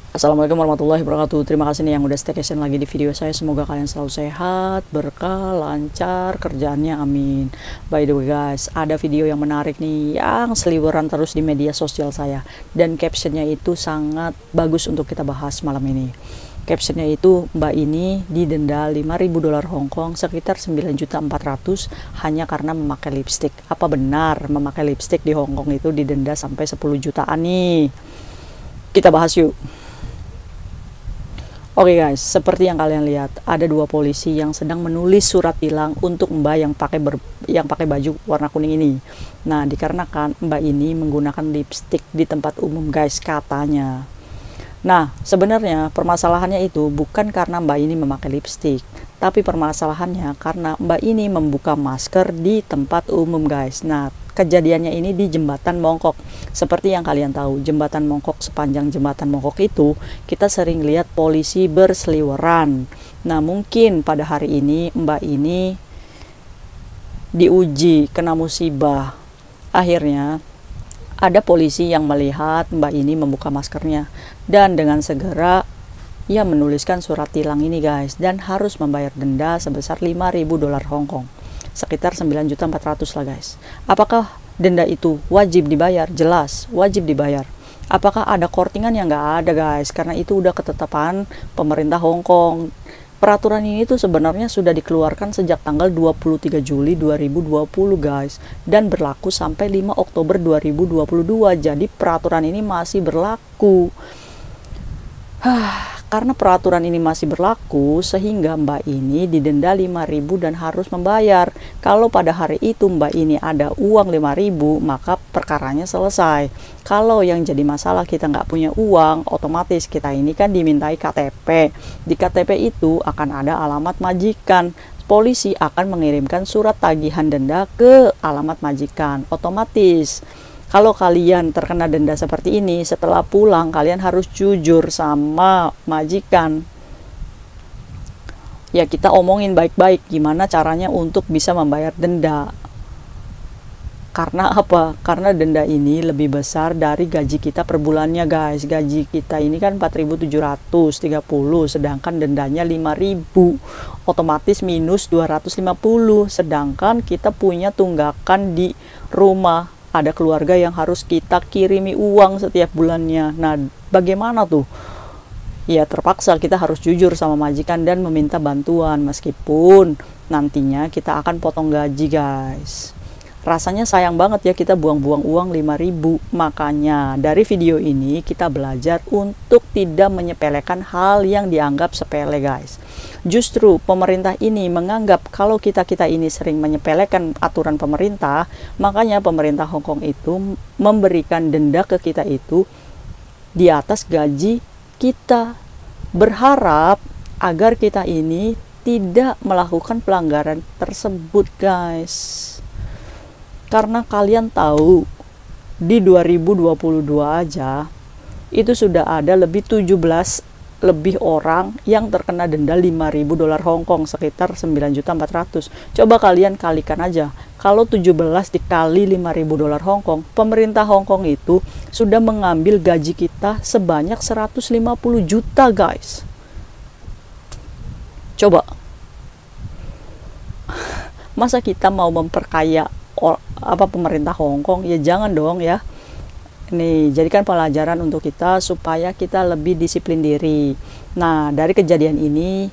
Assalamualaikum warahmatullahi wabarakatuh. Terima kasih nih yang udah staycation lagi di video saya. Semoga kalian selalu sehat, berkah, lancar kerjaannya, amin. By the way guys, ada video yang menarik nih yang seliweran terus di media sosial saya, dan captionnya itu sangat bagus untuk kita bahas malam ini. Captionnya itu, Mbak ini didenda 5.000 dolar Hong Kong, sekitar 9.400.000 hanya karena memakai lipstick. Apa benar memakai lipstick di Hong Kong itu didenda sampai 10 jutaan nih? Kita bahas yuk. Oke guys, seperti yang kalian lihat, ada dua polisi yang sedang menulis surat tilang untuk Mbak yang pakai baju warna kuning ini. Nah, dikarenakan Mbak ini menggunakan lipstick di tempat umum guys, katanya. Nah, sebenarnya permasalahannya itu bukan karena Mbak ini memakai lipstick, tapi permasalahannya karena Mbak ini membuka masker di tempat umum guys. Nah, kejadiannya ini di Jembatan Mongkok. Seperti yang kalian tahu, Jembatan Mongkok, sepanjang Jembatan Mongkok itu kita sering lihat polisi berseliweran. Nah, mungkin pada hari ini Mbak ini diuji, kena musibah. Akhirnya ada polisi yang melihat Mbak ini membuka maskernya, dan dengan segera ia menuliskan surat tilang ini guys, dan harus membayar denda sebesar 5.000 dolar Hong Kong, sekitar 9.400.000 lah guys. Apakah denda itu wajib dibayar? Jelas wajib dibayar. Apakah ada kortingan? Yang nggak ada guys, karena itu udah ketetapan pemerintah Hong Kong. Peraturan ini tuh sebenarnya sudah dikeluarkan sejak tanggal 23 Juli 2020 guys, dan berlaku sampai 5 Oktober 2022. Jadi peraturan ini masih berlaku. Karena peraturan ini masih berlaku, sehingga Mbak ini didenda 5.000 dan harus membayar. Kalau pada hari itu Mbak ini ada uang 5.000, maka perkaranya selesai. Kalau yang jadi masalah kita nggak punya uang, otomatis kita ini kan dimintai KTP. Di KTP itu akan ada alamat majikan. Polisi akan mengirimkan surat tagihan denda ke alamat majikan. Otomatis kalau kalian terkena denda seperti ini, setelah pulang kalian harus jujur sama majikan. Ya, kita omongin baik-baik gimana caranya untuk bisa membayar denda. Karena apa? Karena denda ini lebih besar dari gaji kita per bulannya guys. Gaji kita ini kan 4.730, sedangkan dendanya 5.000. Otomatis minus 250, sedangkan kita punya tunggakan di rumah. Ada keluarga yang harus kita kirimi uang setiap bulannya. Nah, bagaimana tuh? Ya, terpaksa kita harus jujur sama majikan dan meminta bantuan, meskipun nantinya kita akan potong gaji guys. Rasanya sayang banget ya kita buang-buang uang 5.000. Makanya dari video ini kita belajar untuk tidak menyepelekan hal yang dianggap sepele guys. Justru pemerintah ini menganggap kalau kita ini sering menyepelekan aturan pemerintah, makanya pemerintah Hong Kong itu memberikan denda ke kita itu di atas gaji kita. Berharap agar kita ini tidak melakukan pelanggaran tersebut guys. Karena kalian tahu di 2022 aja itu sudah ada lebih 17 lebih orang yang terkena denda 5.000 dolar Hong Kong, sekitar 9.400.000. Coba kalian kalikan aja. Kalau 17 dikali 5.000 dolar Hong Kong, pemerintah Hong Kong itu sudah mengambil gaji kita sebanyak 150 juta guys. Coba. Masa kita mau memperkaya pemerintah Hong Kong? Ya jangan dong ya. Nih, jadikan pelajaran untuk kita supaya kita lebih disiplin diri. Nah, dari kejadian ini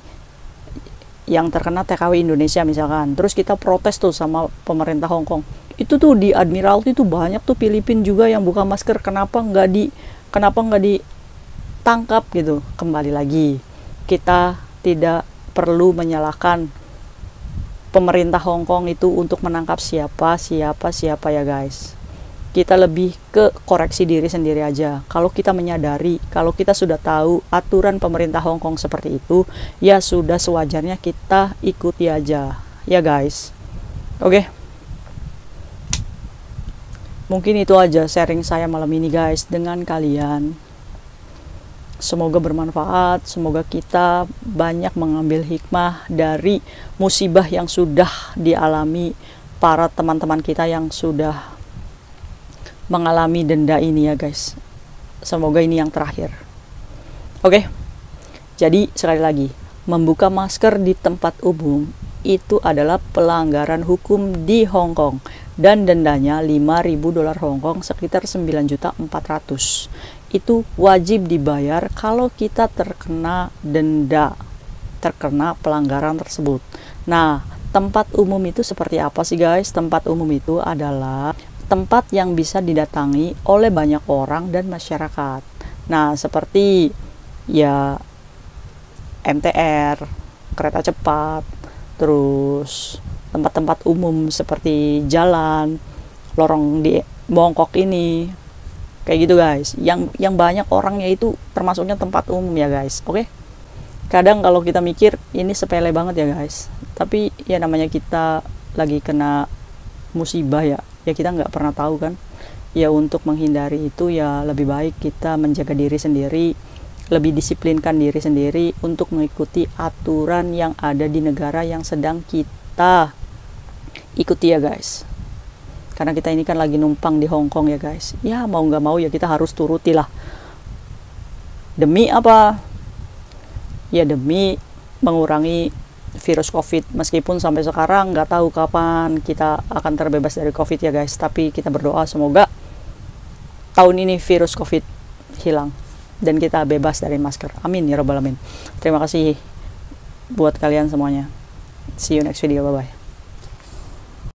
yang terkena TKW Indonesia misalkan, terus kita protes tuh sama pemerintah Hong Kong. Itu tuh di Admiralty tuh banyak tuh Filipin juga yang buka masker. Kenapa nggak ditangkap gitu? Kembali lagi, kita tidak perlu menyalahkan pemerintah Hong Kong itu untuk menangkap siapa ya guys. Kita lebih ke koreksi diri sendiri aja. Kalau kita menyadari, kalau kita sudah tahu aturan pemerintah Hong Kong seperti itu, ya sudah sewajarnya kita ikuti aja ya guys. Oke, mungkin itu aja sharing saya malam ini guys dengan kalian. Semoga bermanfaat, semoga kita banyak mengambil hikmah dari musibah yang sudah dialami para teman-teman kita yang sudah mengalami denda ini ya guys. Semoga ini yang terakhir. Oke, jadi sekali lagi, membuka masker di tempat umum itu adalah pelanggaran hukum di Hong Kong dan dendanya 5.000 dolar Hong Kong sekitar 9.400.000. Itu wajib dibayar kalau kita terkena denda, terkena pelanggaran tersebut. Nah, tempat umum itu seperti apa sih guys? Tempat umum itu adalah tempat yang bisa didatangi oleh banyak orang dan masyarakat. Nah, seperti ya MTR, kereta cepat, terus tempat-tempat umum seperti jalan, lorong di Bangkok ini, kayak gitu guys. Yang banyak orangnya itu termasuknya tempat umum ya guys. Oke. Kadang kalau kita mikir ini sepele banget ya guys, tapi ya namanya kita lagi kena musibah ya kita nggak pernah tahu kan. Ya untuk menghindari itu ya lebih baik kita menjaga diri sendiri, lebih disiplinkan diri sendiri untuk mengikuti aturan yang ada di negara yang sedang kita ikuti ya guys. Karena kita ini kan lagi numpang di Hong Kong ya guys. Ya mau nggak mau ya kita harus turuti lah. Demi apa? Ya demi mengurangi virus COVID. Meskipun sampai sekarang nggak tahu kapan kita akan terbebas dari COVID ya guys. Tapi kita berdoa semoga tahun ini virus COVID hilang dan kita bebas dari masker. Amin ya robbal alamin. Terima kasih buat kalian semuanya. See you next video. Bye bye.